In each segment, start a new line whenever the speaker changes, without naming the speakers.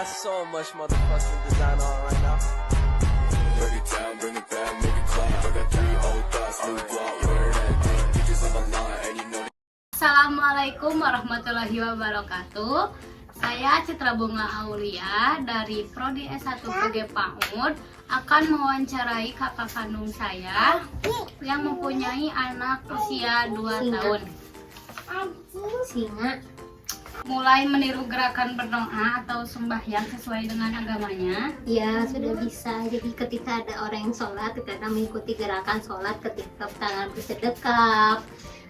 so much motherfucking design on right now.
Break it down, bring it back, make it clap. I got 3 old thoughts, new guap, wear that thing. Bitches on my line, and you know that.
Assalamualaikum warahmatullahi wabarakatuh. Saya Citra Bunga Aulia dari Prodi S1 PG PAUD akan mewawancarai kakak kandung saya yang mempunyai anak usia 2 tahun.
Singa.
Mulai meniru gerakan berdoa atau sembahyang sesuai dengan agamanya.
Ya, sudah bisa. Jadi ketika ada orang yang sholat, kadang mengikuti gerakan sholat ketika tangan bersedekap,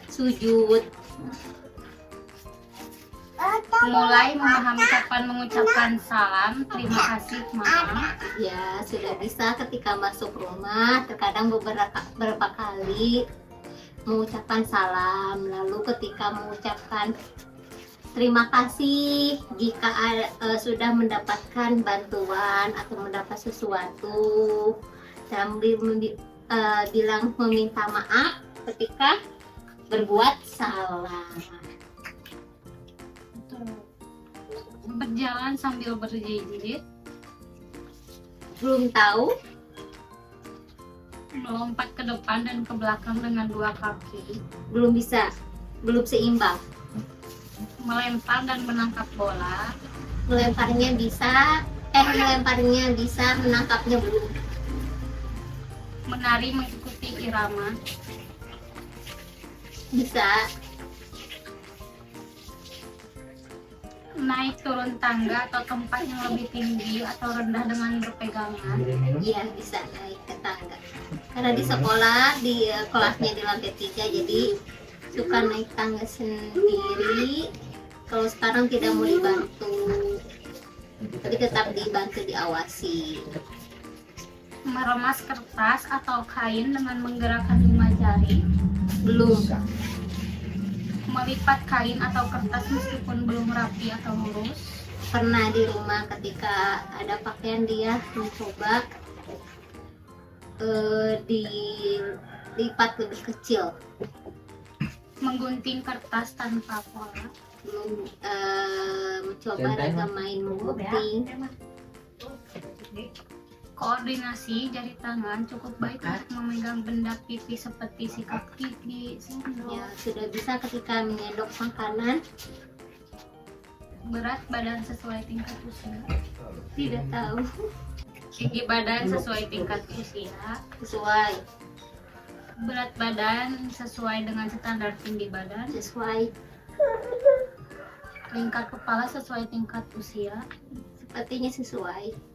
sujud.
Mulai memahami kapan mengucapkan salam, terima kasih, maaf.
Ya, sudah bisa ketika masuk rumah, terkadang beberapa kali mengucapkan salam. Lalu ketika mengucapkan terima kasih jika sudah mendapatkan bantuan atau mendapat sesuatu, sambil bilang meminta maaf ketika berbuat salah.
Berjalan sambil berjejer,
Belum tahu?
melompat ke depan dan ke belakang dengan 2 kaki,
Belum bisa, belum seimbang.
melempar dan menangkap bola,
Melemparnya bisa, menangkapnya belum.
menari mengikuti irama,
Bisa,
naik turun tangga atau tempat yang lebih tinggi atau rendah dengan berpegangan,
iya bisa naik ke tangga. Karena di sekolah, kelasnya di lantai 3, jadi suka naik tangga sendiri. Kalau sekarang tidak mau dibantu, tapi tetap dibantu, diawasi.
meremas kertas atau kain dengan menggerakkan 5 jari,
Belum.
melipat kain atau kertas meskipun belum rapi atau lurus,
Pernah di rumah ketika ada pakaian dia mencoba dilipat lebih kecil.
menggunting kertas tanpa pola,
Belum mencoba ragam main menggunting.
koordinasi jari tangan cukup baik untuk memegang benda pipi seperti sikat gigi, sendok.
Ya, sudah bisa ketika menyendok makanan.
Berat badan sesuai tingkat usia,
Tidak tahu.
tinggi badan sesuai tingkat usia,
Sesuai.
berat badan sesuai dengan standar tinggi badan,
Sesuai.
tingkat kepala sesuai tingkat usia,
Sepertinya sesuai.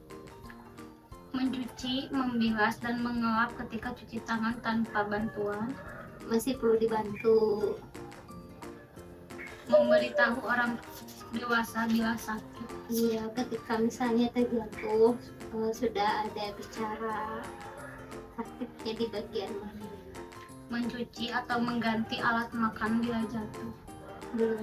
mencuci, membilas, dan mengelap ketika cuci tangan tanpa bantuan,
Masih perlu dibantu.
memberitahu orang dewasa bila sakit,
Iya, ketika misalnya terjatuh, sudah ada bicara sakitnya di bagian mana.
mencuci atau mengganti alat makan bila jatuh,
Belum.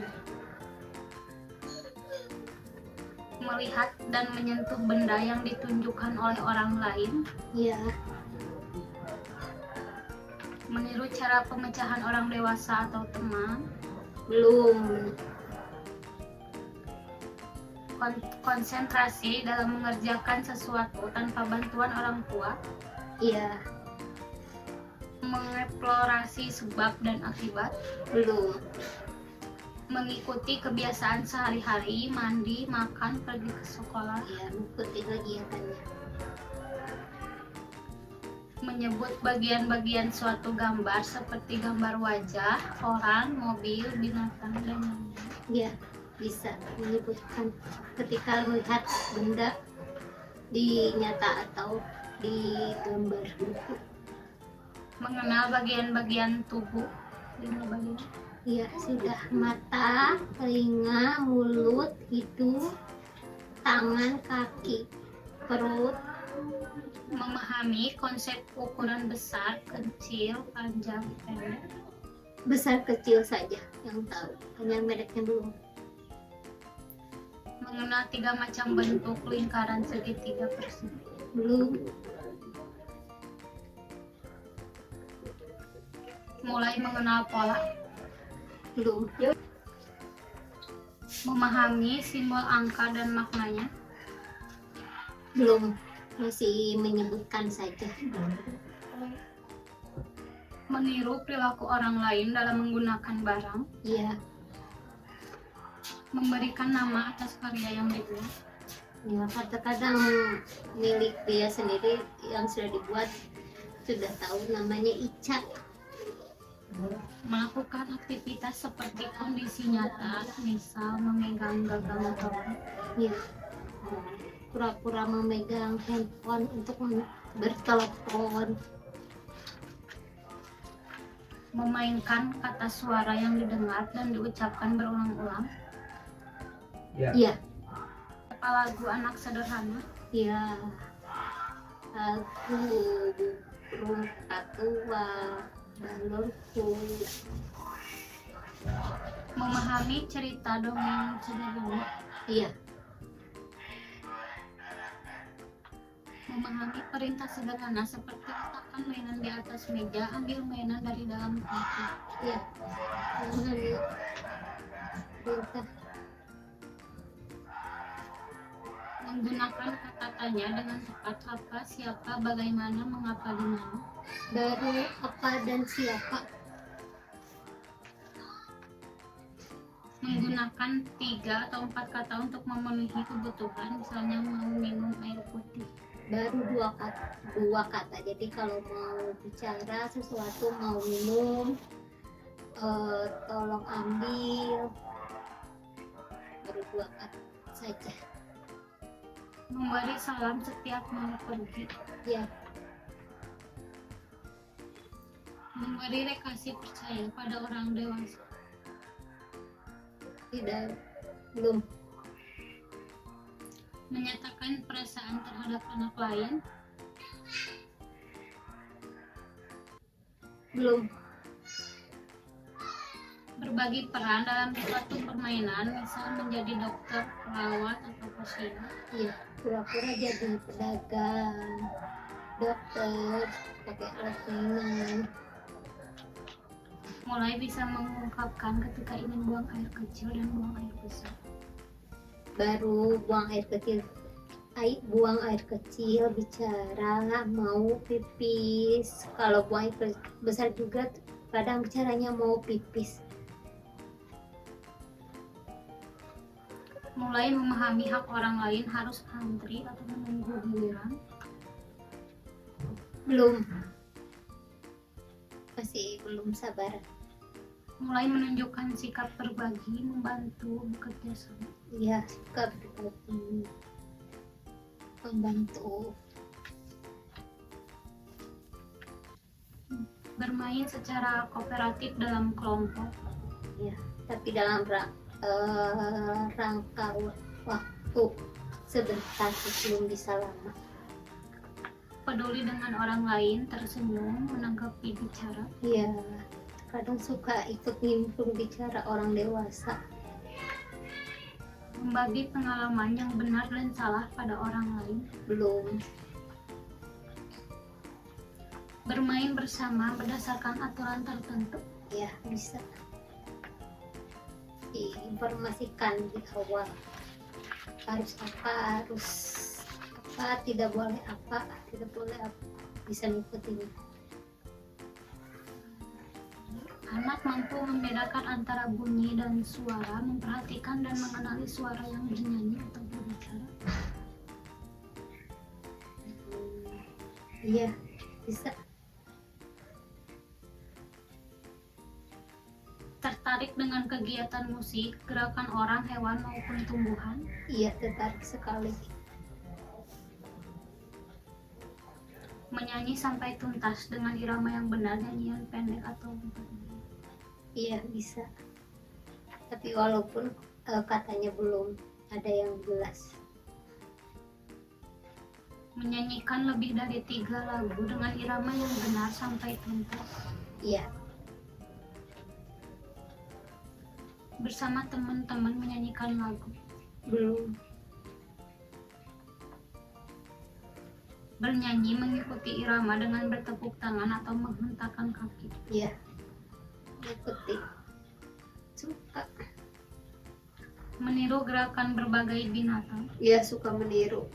melihat dan menyentuh benda yang ditunjukkan oleh orang lain,
Iya.
meniru cara pemecahan orang dewasa atau teman,
Belum.
konsentrasi dalam mengerjakan sesuatu tanpa bantuan orang tua,
Iya.
mengeksplorasi sebab dan akibat,
Belum.
mengikuti kebiasaan sehari-hari, mandi, makan, pergi ke sekolah,
Iya, mengikuti kegiatannya.
menyebut bagian-bagian suatu gambar seperti gambar wajah, orang, mobil, binatang, dan lain-lain.
Iya, bisa menyebutkan ketika melihat benda di nyata atau di gambar.
Mengenal bagian-bagian tubuh, 5 bagian.
Iya, sudah. Mata, telinga, mulut, hidung, tangan, kaki, perut.
Memahami konsep ukuran besar, kecil, panjang, pendek,
Besar kecil saja yang tahu, hanya mereknya belum.
mengenal 3 macam bentuk lingkaran segitiga persegi,
Belum.
mulai mengenal pola,
Belum.
memahami simbol angka dan maknanya,
Belum, masih menyebutkan saja.
Meniru perilaku orang lain dalam menggunakan barang.
Iya,
Memberikan nama atas karya yang dibuat.
ya kadang-kadang milik dia sendiri yang sudah dibuat sudah tahu namanya Ica.
Melakukan aktivitas seperti kondisi nyata, misal memegang gagang motor.
Ya, pura-pura memegang handphone untuk bertelepon.
Memainkan kata suara yang didengar dan diucapkan berulang-ulang.
Iya,
Apa lagu anak sederhana?
ya. Aku rumput tua, balonku.
Memahami cerita dongeng sederhana.
Iya,
Memahami perintah sederhana seperti letakkan mainan di atas meja, ambil mainan dari dalam kotak.
iya. Memahami perintah.
Menggunakan kata tanya dengan tepat, apa, siapa, bagaimana, mengapa, di mana.
Baru apa dan siapa.
Menggunakan 3 atau 4 kata untuk memenuhi kebutuhan, misalnya mau minum air putih.
Baru dua kata. Jadi kalau mau bicara sesuatu, mau minum, tolong ambil, baru 2 kata saja.
Memberi salam setiap mau pergi.
Ya,
Memberi kasih percaya pada orang dewasa.
tidak, belum.
Menyatakan perasaan terhadap anak lain.
Belum.
Berbagi peran dalam suatu permainan, misal menjadi dokter, perawat, atau pasien.
Iya, pura-pura jadi pedagang, dokter, pakai alat mainan.
Mulai bisa mengungkapkan ketika ingin buang air kecil dan buang air besar.
Baru buang air kecil, buang air kecil, bicara mau pipis. Kalau buang air besar juga kadang bicaranya mau pipis.
Mulai memahami hak orang lain, harus antri atau menunggu giliran.
Belum, masih belum sabar.
Mulai menunjukkan sikap berbagi, membantu, bekerja sama.
Ya, suka berbagi, membantu.
Bermain secara kooperatif dalam kelompok.
Ya, tapi dalam rangka waktu sebentar, belum bisa lama.
Peduli dengan orang lain, tersenyum, menanggapi bicara.
Ya, kadang suka ikut nimbrung bicara orang dewasa.
Membagi pengalaman yang benar dan salah pada orang lain.
Belum.
Bermain bersama berdasarkan aturan tertentu.
Ya, bisa diinformasikan di awal, harus apa, tidak boleh apa, bisa ngikutin.
Anak mampu membedakan antara bunyi dan suara, memperhatikan dan mengenali suara yang bernyanyi atau berbicara.
Iya, bisa.
Tertarik dengan kegiatan musik, gerakan orang, hewan maupun tumbuhan.
Iya, tertarik sekali.
Menyanyi sampai tuntas dengan irama yang benar, nyanyian pendek atau
Iya, bisa. Tapi walaupun katanya belum ada yang jelas.
menyanyikan lebih dari 3 lagu dengan irama yang benar sampai tuntas.
Iya,
Bersama teman-teman menyanyikan lagu.
belum.
Bernyanyi mengikuti irama dengan bertepuk tangan atau menghentakkan kaki.
Iya, ikuti. Suka.
Meniru gerakan berbagai binatang.
Iya, suka meniru.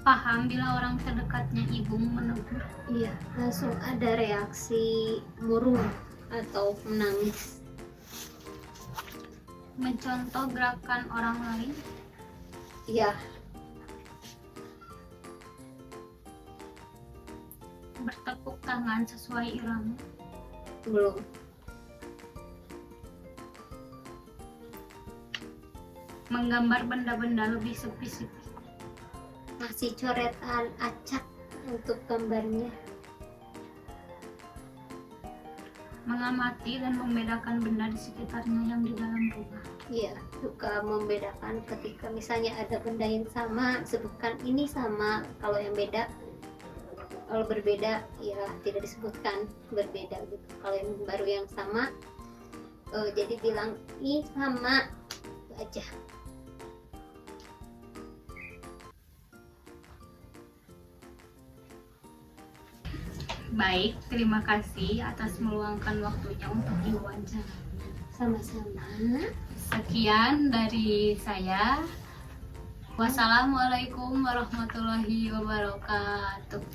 paham bila orang terdekatnya ibu menegur?
Iya, langsung ada reaksi murung atau menangis.
Mencontoh gerakan orang lain?
Iya,
Bertepuk tangan sesuai irama?
belum.
Menggambar benda-benda lebih spesifik?
Masih coretan acak untuk gambarnya.
Mengamati dan membedakan benda di sekitarnya yang di dalam rumah?
Iya, suka membedakan ketika misalnya ada benda yang sama, sebutkan ini sama. Kalau yang beda, kalau berbeda, ya tidak disebutkan berbeda gitu. Kalau yang baru yang sama, jadi bilang ini sama, itu aja.
Baik, terima kasih atas meluangkan waktunya untuk diwawancara.
Sama-sama.
Sekian dari saya. Wassalamualaikum warahmatullahi wabarakatuh.